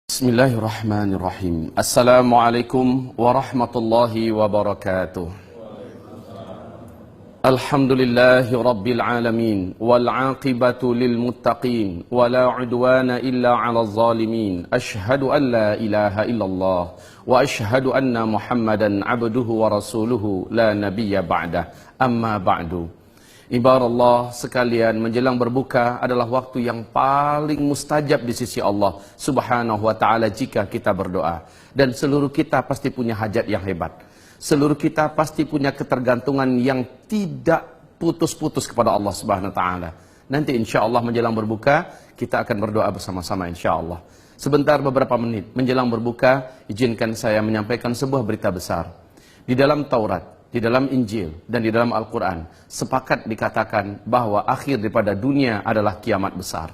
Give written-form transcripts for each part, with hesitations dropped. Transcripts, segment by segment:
Bismillahirrahmanirrahim. Assalamualaikum warahmatullahi wabarakatuh. Alhamdulillahi rabbil alamin wal aqibatu lil muttaqin wala udwana illa 'alal zalimin. Asyhadu an la ilaha illallah wa asyhadu anna Muhammadan 'abduhu wa rasuluhu la nabiyya ba'dah. Amma ba'du. Ibarat sekalian, menjelang berbuka adalah waktu yang paling mustajab di sisi Allah Subhanahu wa ta'ala jika kita berdoa. Dan seluruh kita pasti punya hajat yang hebat. Seluruh kita pasti punya ketergantungan yang tidak putus-putus kepada Allah Subhanahu wa ta'ala. Nanti insya Allah menjelang berbuka, kita akan berdoa bersama-sama insya Allah. Sebentar beberapa menit menjelang berbuka, izinkan saya menyampaikan sebuah berita besar. Di dalam Taurat, di dalam Injil dan di dalam Al-Quran sepakat dikatakan bahwa akhir daripada dunia adalah kiamat besar.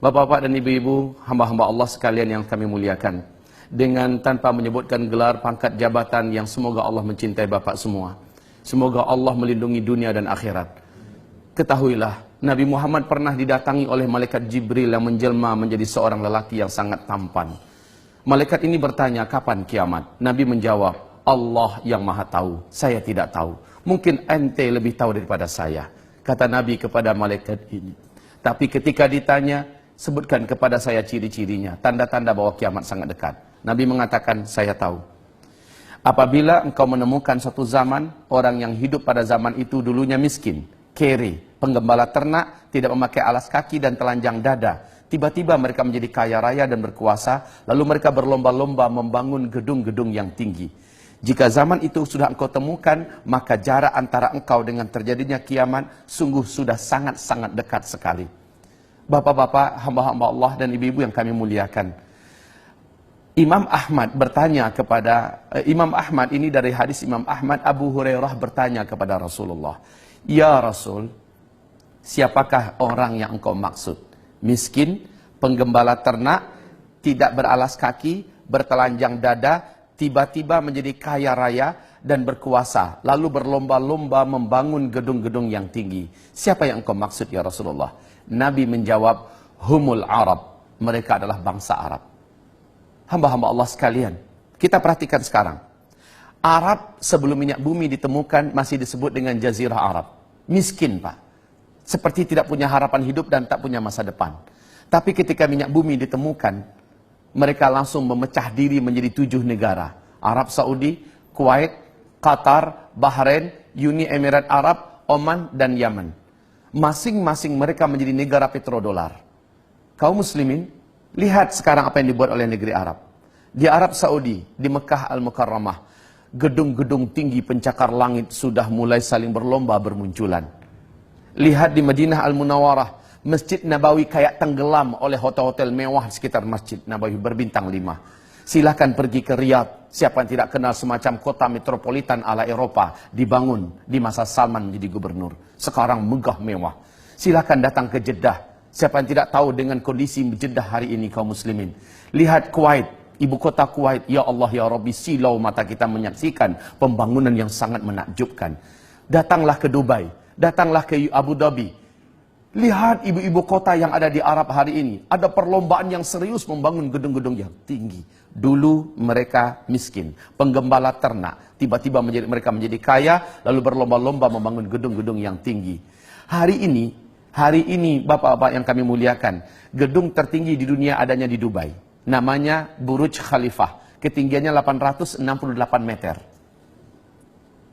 Bapak-bapak dan ibu-ibu, hamba-hamba Allah sekalian yang kami muliakan, dengan tanpa menyebutkan gelar pangkat jabatan yang semoga Allah mencintai bapak semua, semoga Allah melindungi dunia dan akhirat. Ketahuilah, Nabi Muhammad pernah didatangi oleh malaikat Jibril yang menjelma menjadi seorang lelaki yang sangat tampan. Malaikat ini bertanya, kapan kiamat? Nabi menjawab, Allah yang maha tahu, saya tidak tahu. Mungkin ente lebih tahu daripada saya, kata Nabi kepada malaikat ini. Tapi ketika ditanya, sebutkan kepada saya ciri-cirinya, tanda-tanda bahwa kiamat sangat dekat. Nabi mengatakan, saya tahu. Apabila engkau menemukan suatu zaman, orang yang hidup pada zaman itu dulunya miskin, kere, penggembala ternak, tidak memakai alas kaki dan telanjang dada. Tiba-tiba mereka menjadi kaya raya dan berkuasa, lalu mereka berlomba-lomba membangun gedung-gedung yang tinggi. Jika zaman itu sudah engkau temukan, maka jarak antara engkau dengan terjadinya kiamat sungguh sudah sangat-sangat dekat sekali. Bapak-bapak, hamba-hamba Allah dan ibu-ibu yang kami muliakan, Imam Ahmad bertanya kepada Imam Ahmad, ini dari hadis Imam Ahmad, Abu Hurairah bertanya kepada Rasulullah, ya Rasul, siapakah orang yang engkau maksud? Miskin, penggembala ternak, tidak beralas kaki, bertelanjang dada, tiba-tiba menjadi kaya raya dan berkuasa, lalu berlomba-lomba membangun gedung-gedung yang tinggi. Siapa yang engkau maksud ya Rasulullah? Nabi menjawab, humul Arab, mereka adalah bangsa Arab. Hamba-hamba Allah sekalian, kita perhatikan sekarang. Arab sebelum minyak bumi ditemukan masih disebut dengan Jazirah Arab. Miskin Pak, seperti tidak punya harapan hidup dan tak punya masa depan. Tapi ketika minyak bumi ditemukan, mereka langsung memecah diri menjadi 7 negara. Arab Saudi, Kuwait, Qatar, Bahrain, Uni Emirat Arab, Oman, dan Yaman. Masing-masing mereka menjadi negara petrodolar. Kaum muslimin, lihat sekarang apa yang dibuat oleh negeri Arab. Di Arab Saudi, di Mekah Al-Mukarramah, gedung-gedung tinggi pencakar langit sudah mulai saling berlomba bermunculan. Lihat di Madinah Al-Munawwarah, Masjid Nabawi kayak tenggelam oleh hotel-hotel mewah di sekitar Masjid Nabawi berbintang 5. Silahkan pergi ke Riyadh. Siapa yang tidak kenal semacam kota metropolitan ala Eropa dibangun di masa Salman menjadi gubernur. Sekarang megah mewah. Silahkan datang ke Jeddah. Siapa yang tidak tahu dengan kondisi Jeddah hari ini kaum muslimin. Lihat Kuwait, ibu kota Kuwait. Ya Allah ya Rabbi, silau mata kita menyaksikan pembangunan yang sangat menakjubkan. Datanglah ke Dubai, datanglah ke Abu Dhabi. Lihat ibu-ibu kota yang ada di Arab hari ini. Ada perlombaan yang serius membangun gedung-gedung yang tinggi. Dulu mereka miskin, penggembala ternak. Tiba-tiba mereka menjadi kaya, lalu berlomba-lomba membangun gedung-gedung yang tinggi. Hari ini bapak-bapak yang kami muliakan, gedung tertinggi di dunia adanya di Dubai. Namanya Burj Khalifah. Ketinggiannya 868 meter.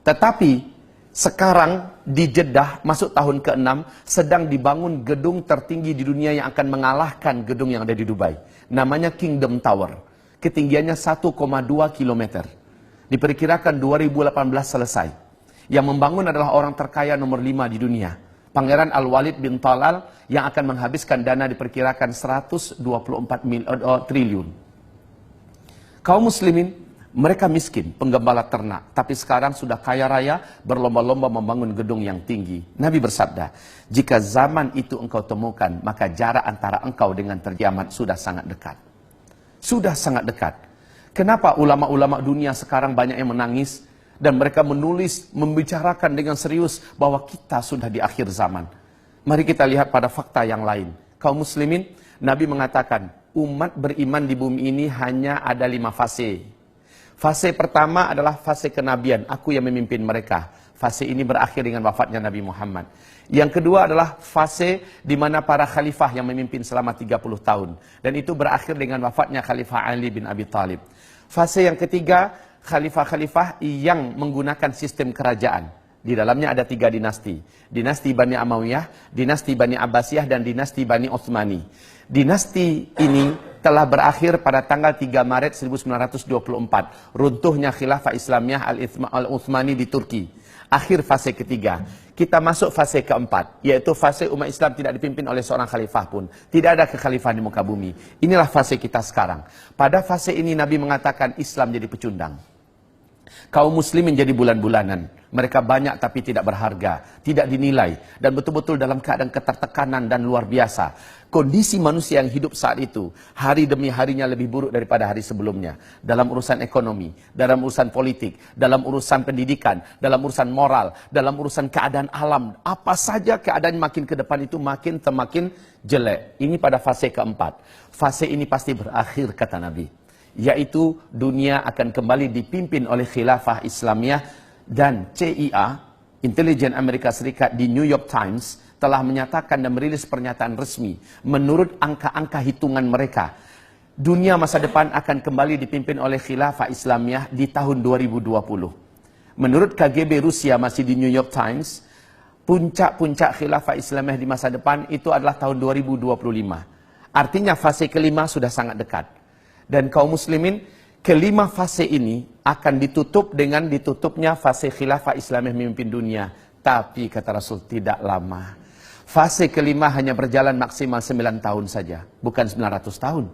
Tetapi sekarang di Jeddah masuk tahun ke-6 sedang dibangun gedung tertinggi di dunia yang akan mengalahkan gedung yang ada di Dubai. Namanya Kingdom Tower. Ketinggiannya 1,2 km. Diperkirakan 2018 selesai. Yang membangun adalah orang terkaya nomor 5 di dunia. Pangeran Al-Walid bin Talal yang akan menghabiskan dana diperkirakan 124 triliun. Kaum muslimin, mereka miskin, penggembala ternak, tapi sekarang sudah kaya raya, berlomba-lomba membangun gedung yang tinggi. Nabi bersabda, jika zaman itu engkau temukan, maka jarak antara engkau dengan kiamat sudah sangat dekat. Sudah sangat dekat. Kenapa ulama-ulama dunia sekarang banyak yang menangis, dan mereka menulis, membicarakan dengan serius bahwa kita sudah di akhir zaman. Mari kita lihat pada fakta yang lain. Kaum muslimin, Nabi mengatakan, umat beriman di bumi ini hanya ada 5 fase. Fase pertama adalah fase kenabian, aku yang memimpin mereka. Fase ini berakhir dengan wafatnya Nabi Muhammad. Yang kedua adalah fase di mana para khalifah yang memimpin selama 30 tahun. Dan itu berakhir dengan wafatnya Khalifah Ali bin Abi Thalib. Fase yang ketiga, khalifah-khalifah yang menggunakan sistem kerajaan. Di dalamnya ada 3 dinasti. Dinasti Bani Amawiyah, dinasti Bani Abbasiyah, dan dinasti Bani Utsmani. Dinasti ini telah berakhir pada tanggal 3 Maret 1924. Runtuhnya khilafah Islamiyah Al-Utsmani di Turki. Akhir fase ketiga. Kita masuk fase keempat, yaitu fase umat Islam tidak dipimpin oleh seorang khalifah pun. Tidak ada kekhalifahan di muka bumi. Inilah fase kita sekarang. Pada fase ini Nabi mengatakan Islam jadi pecundang. Kaum muslimin jadi bulan-bulanan. Mereka banyak tapi tidak berharga, tidak dinilai, dan betul-betul dalam keadaan ketertekanan dan luar biasa. Kondisi manusia yang hidup saat itu, hari demi harinya lebih buruk daripada hari sebelumnya. Dalam urusan ekonomi, dalam urusan politik, dalam urusan pendidikan, dalam urusan moral, dalam urusan keadaan alam. Apa saja keadaan makin ke depan itu makin semakin jelek. Ini pada fase keempat. Fase ini pasti berakhir, kata Nabi. Yaitu dunia akan kembali dipimpin oleh khilafah Islamiyah. Dan CIA, Intelijen Amerika Serikat di New York Times telah menyatakan dan merilis pernyataan resmi. Menurut angka-angka hitungan mereka, dunia masa depan akan kembali dipimpin oleh khilafah Islamiyah di tahun 2020. Menurut KGB Rusia masih di New York Times, puncak-puncak khilafah Islamiyah di masa depan itu adalah tahun 2025. Artinya fase kelima sudah sangat dekat. Dan kaum muslimin, kelima fase ini akan ditutup dengan ditutupnya fase khilafah Islamiyah memimpin dunia. Tapi kata Rasul tidak lama. Fase kelima hanya berjalan maksimal 9 tahun saja. Bukan 900 tahun.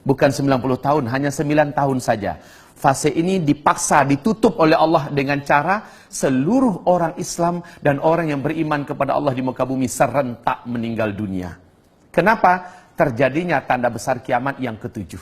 Bukan 90 tahun, hanya 9 tahun saja. Fase ini dipaksa ditutup oleh Allah dengan cara seluruh orang Islam dan orang yang beriman kepada Allah di muka bumi serentak meninggal dunia. Kenapa? Terjadinya tanda besar kiamat yang ketujuh.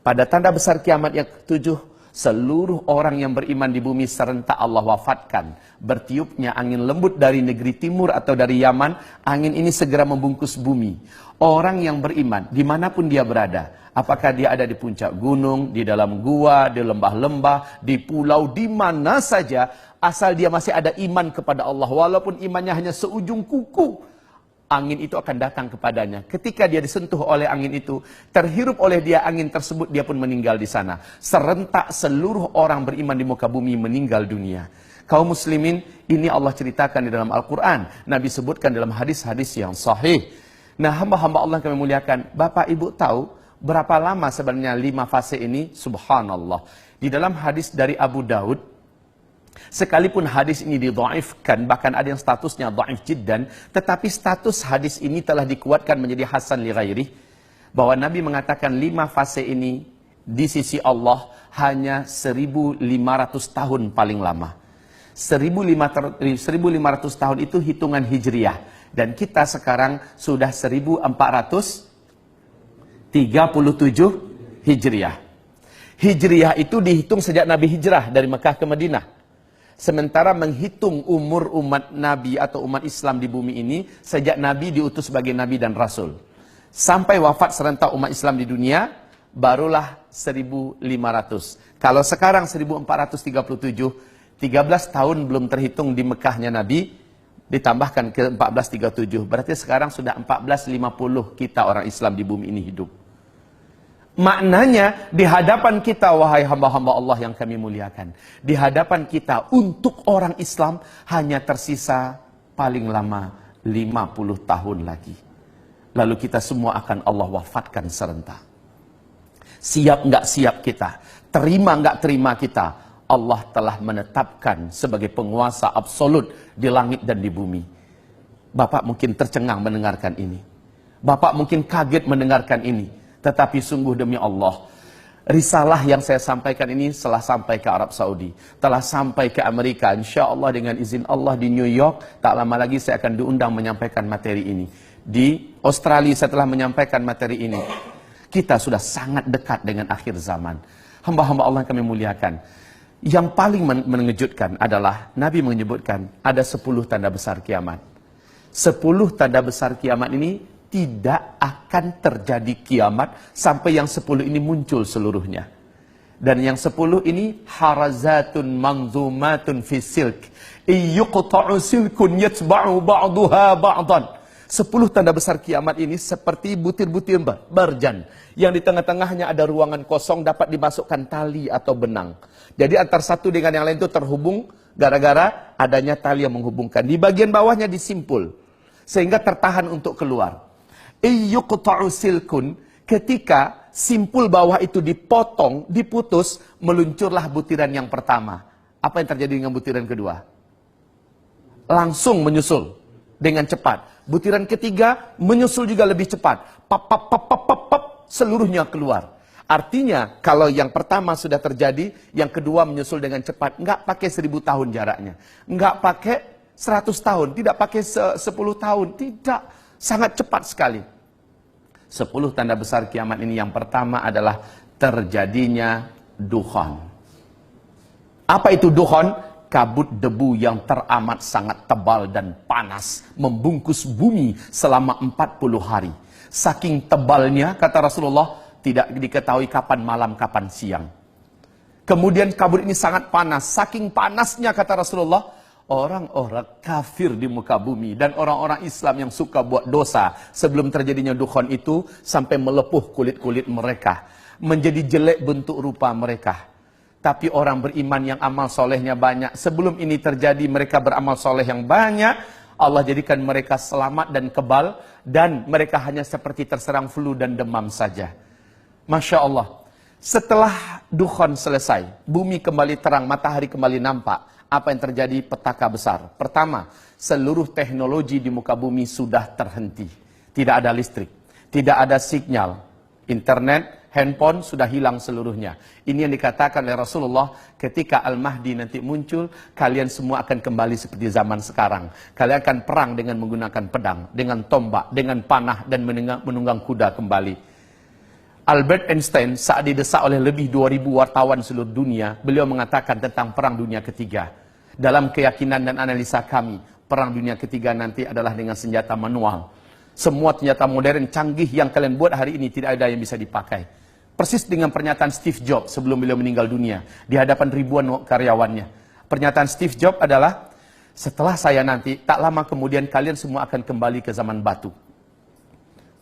Pada tanda besar kiamat yang ketujuh, seluruh orang yang beriman di bumi serentak Allah wafatkan. Bertiupnya angin lembut dari negeri timur atau dari Yaman, angin ini segera membungkus bumi. Orang yang beriman, dimanapun dia berada, apakah dia ada di puncak gunung, di dalam gua, di lembah-lembah, di pulau, di mana saja, asal dia masih ada iman kepada Allah, walaupun imannya hanya seujung kuku, angin itu akan datang kepadanya. Ketika dia disentuh oleh angin itu, terhirup oleh dia angin tersebut, dia pun meninggal di sana. Serentak seluruh orang beriman di muka bumi meninggal dunia. Kaum muslimin, ini Allah ceritakan di dalam Al-Quran. Nabi sebutkan dalam hadis-hadis yang sahih. Nah, hamba-hamba Allah yang kami muliakan, Bapak Ibu tahu berapa lama sebenarnya 5 fase ini? Subhanallah. Di dalam hadis dari Abu Daud, sekalipun hadis ini didhaifkan, bahkan ada yang statusnya dhaif jiddan, tetapi status hadis ini telah dikuatkan menjadi hasan li ghairih, bahwa Nabi mengatakan 5 fase ini di sisi Allah hanya 1.500 tahun paling lama. 1.500 tahun itu hitungan hijriah, dan kita sekarang sudah 1437 hijriah. Hijriah itu dihitung sejak Nabi hijrah dari Mekah ke Madinah. Sementara menghitung umur umat Nabi atau umat Islam di bumi ini sejak Nabi diutus sebagai Nabi dan Rasul. Sampai wafat serentak umat Islam di dunia, barulah 1.500. Kalau sekarang 1437, 13 tahun belum terhitung di Mekahnya Nabi, ditambahkan ke 1437. Berarti sekarang sudah 1450 kita orang Islam di bumi ini hidup. Maknanya di hadapan kita, wahai hamba-hamba Allah yang kami muliakan, di hadapan kita untuk orang Islam hanya tersisa paling lama 50 tahun lagi. Lalu kita semua akan Allah wafatkan serentak. Siap nggak siap kita, terima nggak terima kita, Allah telah menetapkan sebagai penguasa absolut di langit dan di bumi. Bapak mungkin tercengang mendengarkan ini. Bapak mungkin kaget mendengarkan ini. Tetapi sungguh demi Allah, risalah yang saya sampaikan ini telah sampai ke Arab Saudi, telah sampai ke Amerika. Insya Allah dengan izin Allah di New York, tak lama lagi saya akan diundang menyampaikan materi ini. Di Australia saya telah menyampaikan materi ini. Kita sudah sangat dekat dengan akhir zaman. Hamba-hamba Allah yang kami muliakan. Yang paling mengejutkan adalah Nabi menyebutkan ada 10 tanda besar kiamat. 10 tanda besar kiamat ini tidak akan terjadi kiamat sampai yang 10 ini muncul seluruhnya. Dan yang 10 ini harazatun manzumatun fi silk. Iyuqta'u silkun yatba'u ba'duha ba'dan. 10 tanda besar kiamat ini seperti butir-butir berjan. Yang di tengah-tengahnya ada ruangan kosong dapat dimasukkan tali atau benang. Jadi antara satu dengan yang lain itu terhubung gara-gara adanya tali yang menghubungkan. Di bagian bawahnya disimpul. Sehingga tertahan untuk keluar. Iyuqta'u silkun, ketika simpul bawah itu dipotong, diputus, meluncurlah butiran yang pertama. Apa yang terjadi dengan butiran kedua? Langsung menyusul dengan cepat. Butiran ketiga menyusul juga lebih cepat. Pap, pap, pap, pap, pap, pap, seluruhnya keluar. Artinya, kalau yang pertama sudah terjadi, yang kedua menyusul dengan cepat. Nggak pakai 1000 tahun jaraknya. Nggak pakai 100 tahun. Tidak pakai 10 tahun. Tidak. Sangat cepat sekali. 10 tanda besar kiamat ini yang pertama adalah terjadinya dukhan. Apa itu dukhan? Kabut debu yang teramat sangat tebal dan panas membungkus bumi selama 40 hari. Saking tebalnya, kata Rasulullah, tidak diketahui kapan malam, kapan siang. Kemudian kabut ini sangat panas. Saking panasnya, kata Rasulullah, orang-orang kafir di muka bumi dan orang-orang Islam yang suka buat dosa sebelum terjadinya dukhan itu sampai melepuh kulit-kulit mereka, menjadi jelek bentuk rupa mereka. Tapi orang beriman yang amal solehnya banyak, sebelum ini terjadi mereka beramal soleh yang banyak, Allah jadikan mereka selamat dan kebal, dan mereka hanya seperti terserang flu dan demam saja. Masya Allah. Setelah dukhan selesai, bumi kembali terang, matahari kembali nampak. Apa yang terjadi? Petaka besar. Pertama, seluruh teknologi di muka bumi sudah terhenti. Tidak ada listrik, tidak ada sinyal, internet, handphone sudah hilang seluruhnya. Ini yang dikatakan oleh Rasulullah, ketika Al-Mahdi nanti muncul, kalian semua akan kembali seperti zaman sekarang. Kalian akan perang dengan menggunakan pedang, dengan tombak, dengan panah, dan menunggang kuda kembali. Albert Einstein saat didesak oleh lebih 2000 wartawan seluruh dunia, beliau mengatakan tentang perang dunia ketiga. Dalam keyakinan dan analisa kami, perang dunia ketiga nanti adalah dengan senjata manual. Semua senjata modern canggih yang kalian buat hari ini tidak ada yang bisa dipakai. Persis dengan pernyataan Steve Jobs sebelum beliau meninggal dunia di hadapan ribuan karyawannya. Pernyataan Steve Jobs adalah, setelah saya nanti, tak lama kemudian kalian semua akan kembali ke zaman batu.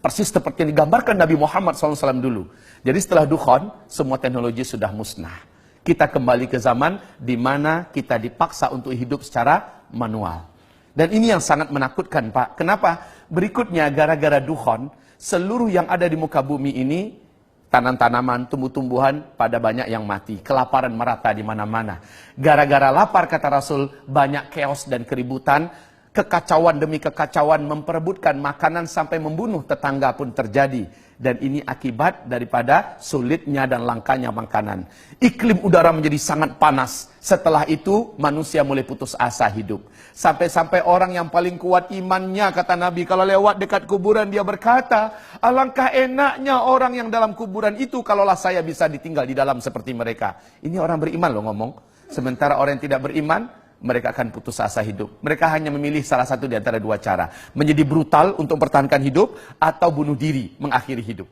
Persis seperti yang digambarkan Nabi Muhammad SAW dulu. Jadi setelah dukhan, semua teknologi sudah musnah. Kita kembali ke zaman di mana kita dipaksa untuk hidup secara manual. Dan ini yang sangat menakutkan, Pak. Kenapa? Berikutnya, gara-gara dukhan, seluruh yang ada di muka bumi ini, tanam-tanaman, tumbuh-tumbuhan, pada banyak yang mati. Kelaparan merata di mana-mana. Gara-gara lapar, kata Rasul, banyak chaos dan keributan. Kekacauan demi kekacauan, memperebutkan makanan sampai membunuh tetangga pun terjadi. Dan ini akibat daripada sulitnya dan langkanya makanan. Iklim udara menjadi sangat panas. Setelah itu manusia mulai putus asa hidup. Sampai-sampai orang yang paling kuat imannya, kata Nabi, kalau lewat dekat kuburan dia berkata, alangkah enaknya orang yang dalam kuburan itu kalaulah saya bisa ditinggal di dalam seperti mereka. Ini orang beriman loh ngomong. Sementara orang yang tidak beriman, mereka akan putus asa hidup. Mereka hanya memilih salah satu di antara dua cara. Menjadi brutal untuk mempertahankan hidup, atau bunuh diri, mengakhiri hidup.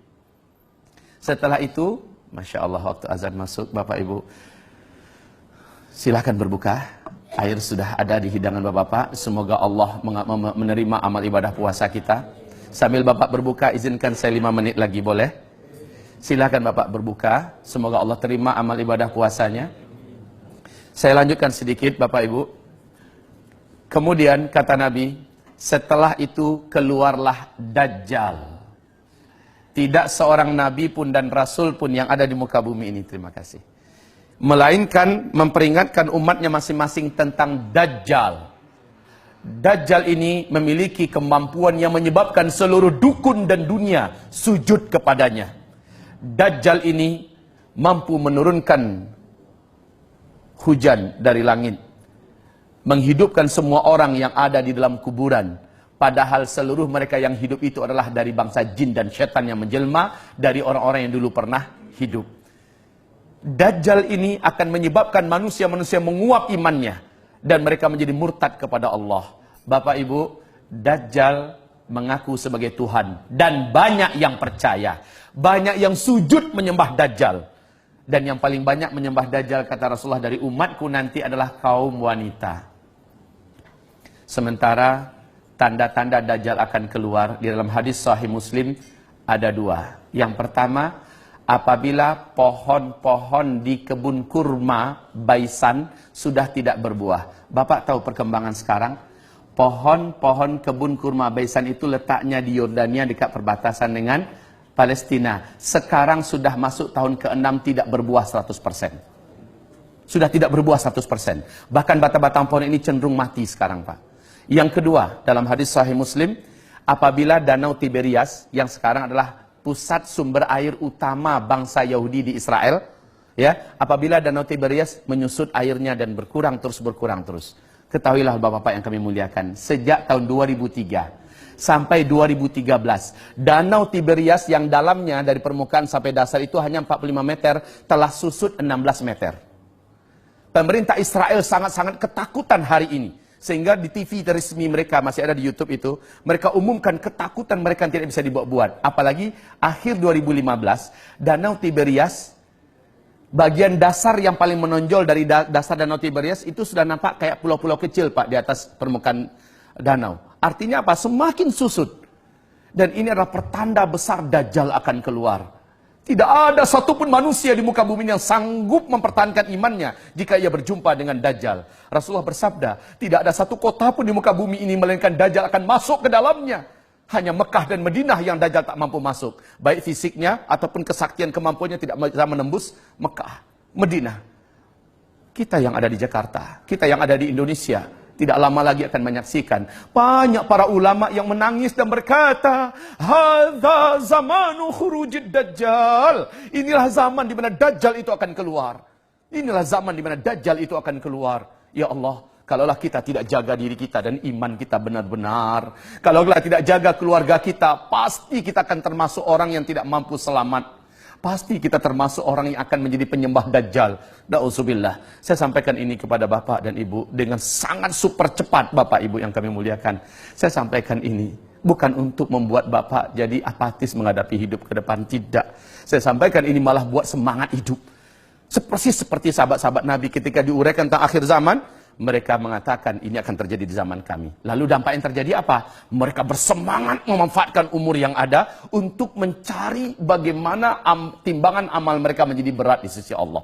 Setelah itu, Masya Allah, waktu azan masuk, Bapak Ibu, silahkan berbuka. Air sudah ada di hidangan Bapak-Bapak. Semoga Allah menerima amal ibadah puasa kita. Sambil Bapak berbuka, izinkan saya 5 menit lagi, boleh? Silahkan Bapak berbuka. Semoga Allah terima amal ibadah puasanya. Saya lanjutkan sedikit, Bapak Ibu. Kemudian kata Nabi, setelah itu keluarlah Dajjal. Tidak seorang Nabi pun dan Rasul pun yang ada di muka bumi ini, terima kasih, melainkan memperingatkan umatnya masing-masing tentang Dajjal. Dajjal ini memiliki kemampuan yang menyebabkan seluruh dukun dan dunia sujud kepadanya. Dajjal ini mampu menurunkan hujan dari langit, menghidupkan semua orang yang ada di dalam kuburan, padahal seluruh mereka yang hidup itu adalah dari bangsa jin dan setan yang menjelma dari orang-orang yang dulu pernah hidup. Dajjal ini akan menyebabkan manusia-manusia menguap imannya dan mereka menjadi murtad kepada Allah. Bapak Ibu, Dajjal mengaku sebagai Tuhan. Dan banyak yang percaya. Banyak yang sujud menyembah Dajjal. Dan yang paling banyak menyembah Dajjal, kata Rasulullah, dari umatku nanti adalah kaum wanita. Sementara tanda-tanda Dajjal akan keluar, di dalam hadis Sahih Muslim ada dua. Yang pertama, apabila pohon-pohon di kebun kurma Baisan sudah tidak berbuah. Bapak tahu perkembangan sekarang? Pohon-pohon kebun kurma Baisan itu letaknya di Yordania dekat perbatasan dengan Palestina. Sekarang sudah masuk tahun ke-6 tidak berbuah 100%. Sudah tidak berbuah 100%. Bahkan batang-batang pohon ini cenderung mati sekarang, Pak. Yang kedua, dalam hadis Sahih Muslim, apabila Danau Tiberias yang sekarang adalah pusat sumber air utama bangsa Yahudi di Israel, ya, apabila Danau Tiberias menyusut airnya dan berkurang terus. Ketahuilah Bapak-bapak yang kami muliakan, sejak tahun 2003 sampai 2013, Danau Tiberias yang dalamnya dari permukaan sampai dasar itu hanya 45 meter, telah susut 16 meter. Pemerintah Israel sangat-sangat ketakutan hari ini. Sehingga di TV resmi mereka, masih ada di YouTube itu, mereka umumkan ketakutan mereka yang tidak bisa dibuat. Apalagi akhir 2015, Danau Tiberias, bagian dasar yang paling menonjol dari dasar Danau Tiberias itu sudah nampak kayak pulau-pulau kecil, Pak, di atas permukaan danau. Artinya apa? Semakin susut. Dan ini adalah pertanda besar Dajjal akan keluar. Tidak ada satupun manusia di muka bumi yang sanggup mempertahankan imannya jika ia berjumpa dengan Dajjal. Rasulullah bersabda, tidak ada satu kota pun di muka bumi ini melainkan Dajjal akan masuk ke dalamnya. Hanya Mekah dan Madinah yang Dajjal tak mampu masuk. Baik fisiknya ataupun kesaktian kemampuannya tidak bisa menembus Mekah, Madinah. Kita yang ada di Jakarta, kita yang ada di Indonesia, tidak lama lagi akan menyaksikan banyak para ulama yang menangis dan berkata, "Hadza zamanu khurujid Dajjal." Inilah zaman di mana Dajjal itu akan keluar. Inilah zaman di mana Dajjal itu akan keluar. Ya Allah, kalaulah kita tidak jaga diri kita dan iman kita benar-benar, kalaulah tidak jaga keluarga kita, pasti kita akan termasuk orang yang tidak mampu selamat. Pasti kita termasuk orang yang akan menjadi penyembah Dajjal. Na'udzubillah. Saya sampaikan ini kepada Bapak dan Ibu dengan sangat super cepat, Bapak Ibu yang kami muliakan. Saya sampaikan ini bukan untuk membuat Bapak jadi apatis menghadapi hidup ke depan, tidak. Saya sampaikan ini malah buat semangat hidup. Seperti sahabat-sahabat Nabi ketika diuraikan tentang akhir zaman, mereka mengatakan ini akan terjadi di zaman kami. Lalu dampak yang terjadi apa? Mereka bersemangat memanfaatkan umur yang ada untuk mencari bagaimana timbangan amal mereka menjadi berat di sisi Allah.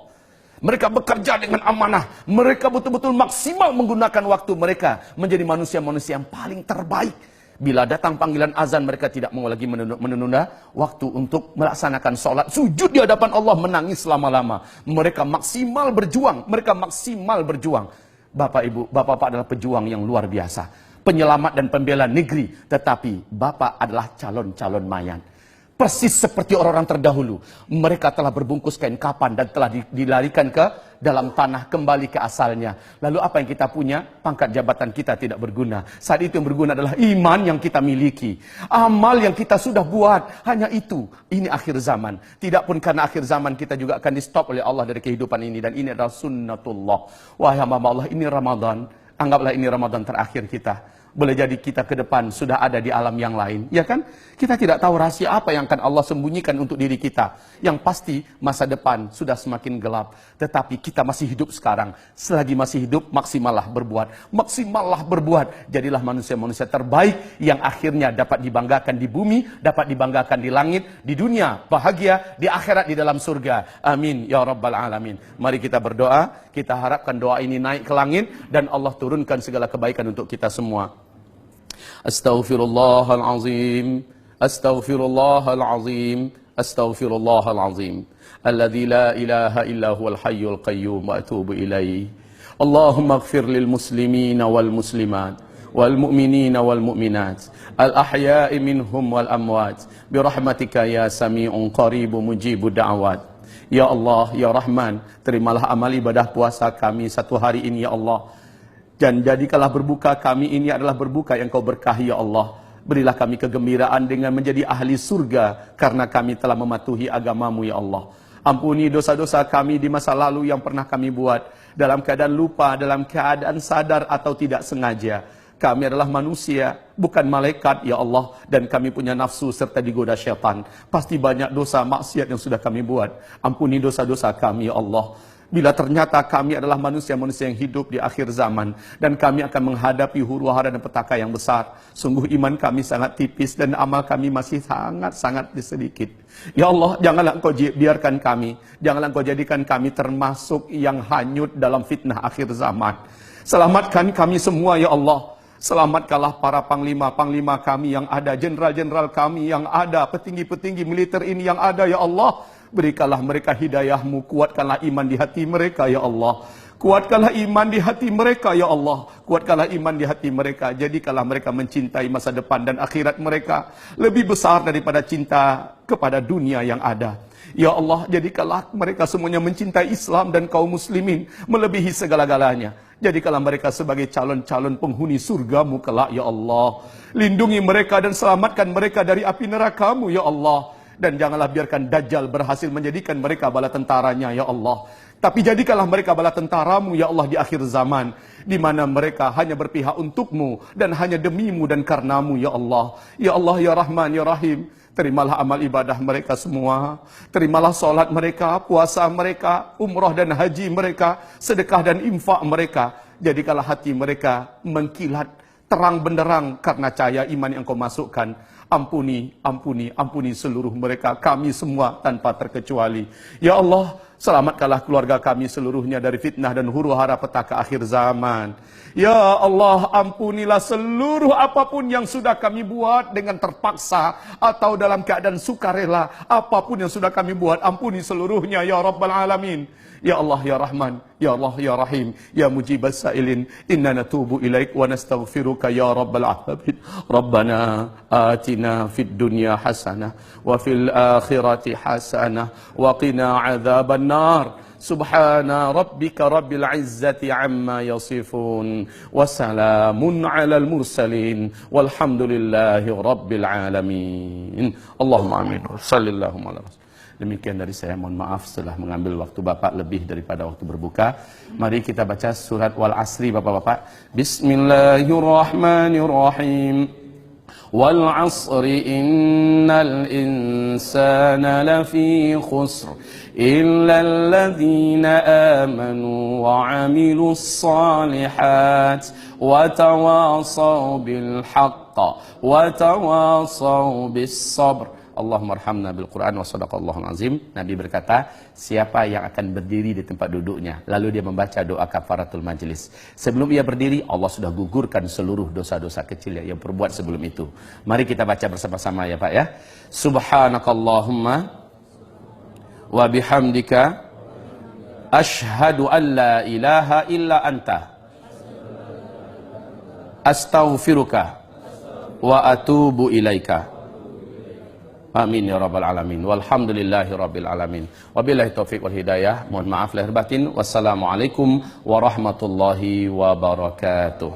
Mereka bekerja dengan amanah. Mereka betul-betul maksimal menggunakan waktu mereka menjadi manusia-manusia yang paling terbaik. Bila datang panggilan azan, mereka tidak mau lagi menunda waktu untuk melaksanakan sholat. Sujud di hadapan Allah, menangis lama-lama. Mereka maksimal berjuang. Bapak Ibu, Bapak-Bapak adalah pejuang yang luar biasa. Penyelamat dan pembela negeri. Tetapi Bapak adalah calon-calon mayat. Persis seperti orang-orang terdahulu. Mereka telah berbungkus kain kapan dan telah dilarikan ke dalam tanah, kembali ke asalnya. Lalu apa yang kita punya? Pangkat jabatan kita tidak berguna. Saat itu yang berguna adalah iman yang kita miliki. Amal yang kita sudah buat. Hanya itu. Ini akhir zaman. Tidak pun karena akhir zaman kita juga akan di stop oleh Allah dari kehidupan ini. Dan ini adalah sunnatullah. Wahai hamba Allah, ini Ramadan. Anggaplah ini Ramadan terakhir kita. Boleh jadi kita ke depan sudah ada di alam yang lain. Ya kan? Kita tidak tahu rahasia apa yang akan Allah sembunyikan untuk diri kita. Yang pasti masa depan sudah semakin gelap. Tetapi kita masih hidup sekarang. Selagi masih hidup, maksimallah berbuat. Maksimallah berbuat. Jadilah manusia-manusia terbaik yang akhirnya dapat dibanggakan di bumi, dapat dibanggakan di langit, di dunia, bahagia, di akhirat, di dalam surga. Amin. Ya Rabbal Alamin. Mari kita berdoa. Kita harapkan doa ini naik ke langit dan Allah turunkan segala kebaikan untuk kita semua. Astaghfirullahalazim, astaghfirullahalazim, astaghfirullahalazim. Alladzi la ilaha illa huwal hayyul qayyum wa atubu ilaih. Allahumma ighfir lil muslimina wal muslimat wal mu'minina wal mu'minat al ahya'i minhum wal amwat bi rahmatika ya sami'un qaribun mujibud da'awat. Ya Allah, ya Rahman, terimalah amal ibadah puasa kami satu hari ini ya Allah. Dan jadikanlah berbuka kami ini adalah berbuka yang kau berkahi ya Allah. Berilah kami kegembiraan dengan menjadi ahli surga karena kami telah mematuhi agamamu ya Allah. Ampuni dosa-dosa kami di masa lalu yang pernah kami buat dalam keadaan lupa, dalam keadaan sadar atau tidak sengaja. Kami adalah manusia, bukan malaikat, ya Allah. Dan kami punya nafsu serta digoda syaitan. Pasti banyak dosa maksiat yang sudah kami buat. Ampuni dosa-dosa kami, ya Allah. Bila ternyata kami adalah manusia-manusia yang hidup di akhir zaman, dan kami akan menghadapi huru-hara dan petaka yang besar, sungguh iman kami sangat tipis dan amal kami masih sangat-sangat sedikit. Ya Allah, janganlah Engkau biarkan kami, janganlah Engkau jadikan kami termasuk yang hanyut dalam fitnah akhir zaman. Selamatkan kami semua, ya Allah. Selamatkanlah para panglima-panglima kami yang ada, jenderal-jenderal kami yang ada, petinggi-petinggi militer ini yang ada, ya Allah. Berikanlah mereka hidayah-Mu, kuatkanlah iman di hati mereka, ya Allah. Kuatkanlah iman di hati mereka, ya Allah. Kuatkanlah iman di hati mereka. Jadikanlah mereka mencintai masa depan dan akhirat mereka lebih besar daripada cinta kepada dunia yang ada. Ya Allah, jadikanlah mereka semuanya mencintai Islam dan kaum muslimin melebihi segala-galanya. Jadikanlah mereka sebagai calon-calon penghuni surga-Mu kelak, ya Allah. Lindungi mereka dan selamatkan mereka dari api neraka-Mu, ya Allah. Dan janganlah biarkan Dajjal berhasil menjadikan mereka bala tentaranya, ya Allah. Tapi jadikanlah mereka bala tentara-Mu, ya Allah, di akhir zaman, di mana mereka hanya berpihak untuk-Mu dan hanya demi-Mu dan karena-Mu, ya Allah. Ya Allah, ya Rahman, ya Rahim. Terimalah amal ibadah mereka semua. Terimalah solat mereka, puasa mereka, umrah dan haji mereka, sedekah dan infak mereka. Jadikanlah hati mereka mengkilat terang benderang karena cahaya iman yang Kau masukkan. Ampuni, ampuni, ampuni seluruh mereka, kami semua tanpa terkecuali. Ya Allah, selamatkanlah keluarga kami seluruhnya dari fitnah dan huru-hara petaka akhir zaman. Ya Allah, ampunilah seluruh apapun yang sudah kami buat dengan terpaksa atau dalam keadaan sukarela. Apapun yang sudah kami buat, ampuni seluruhnya, ya Rabbal Alamin. Ya Allah, ya Rahman, ya Allah, ya Rahim, ya Mujibas Sa'ilin, inna natubu ilaik wa nastaghfiruka ya Rabbal Alamin. Rabbana atina fid dunya hasanah wa fil akhirati hasanah wa qina adzaban nar. Subhana rabbika rabbil izzati amma yasifun wa salamun alal mursalin walhamdulillahi rabbil alamin. Allahumma amin. Sallallahu alaihi wasallam. Demikian dari saya, mohon maaf setelah mengambil waktu Bapak lebih daripada waktu berbuka. Mari kita baca surat Wal Asri, Bapak-bapak. Bismillahirrahmanirrahim. Wal asri innal insana lafi khusr illa alladhina amanu wa amilus salihat wa tawasaw bil haqq wa tawasaw bis sabr. Allahumma arhamna bil Quran wa sadaqallahul azim. Nabi berkata, siapa yang akan berdiri di tempat duduknya lalu dia membaca doa kafaratul majlis, sebelum ia berdiri Allah sudah gugurkan seluruh dosa-dosa kecil yang perbuat sebelum itu. Mari kita baca bersama-sama, ya Pak, ya. Subhanakallahumma wa bihamdika asyhadu an la ilaha illa anta astaghfiruka wa atubu ilaika. Amin ya rabbal alamin. Walhamdulillahi rabbil alamin. Wabillahi taufiq wal hidayah. Mohon maaf lahir batin. Wassalamualaikum warahmatullahi wabarakatuh.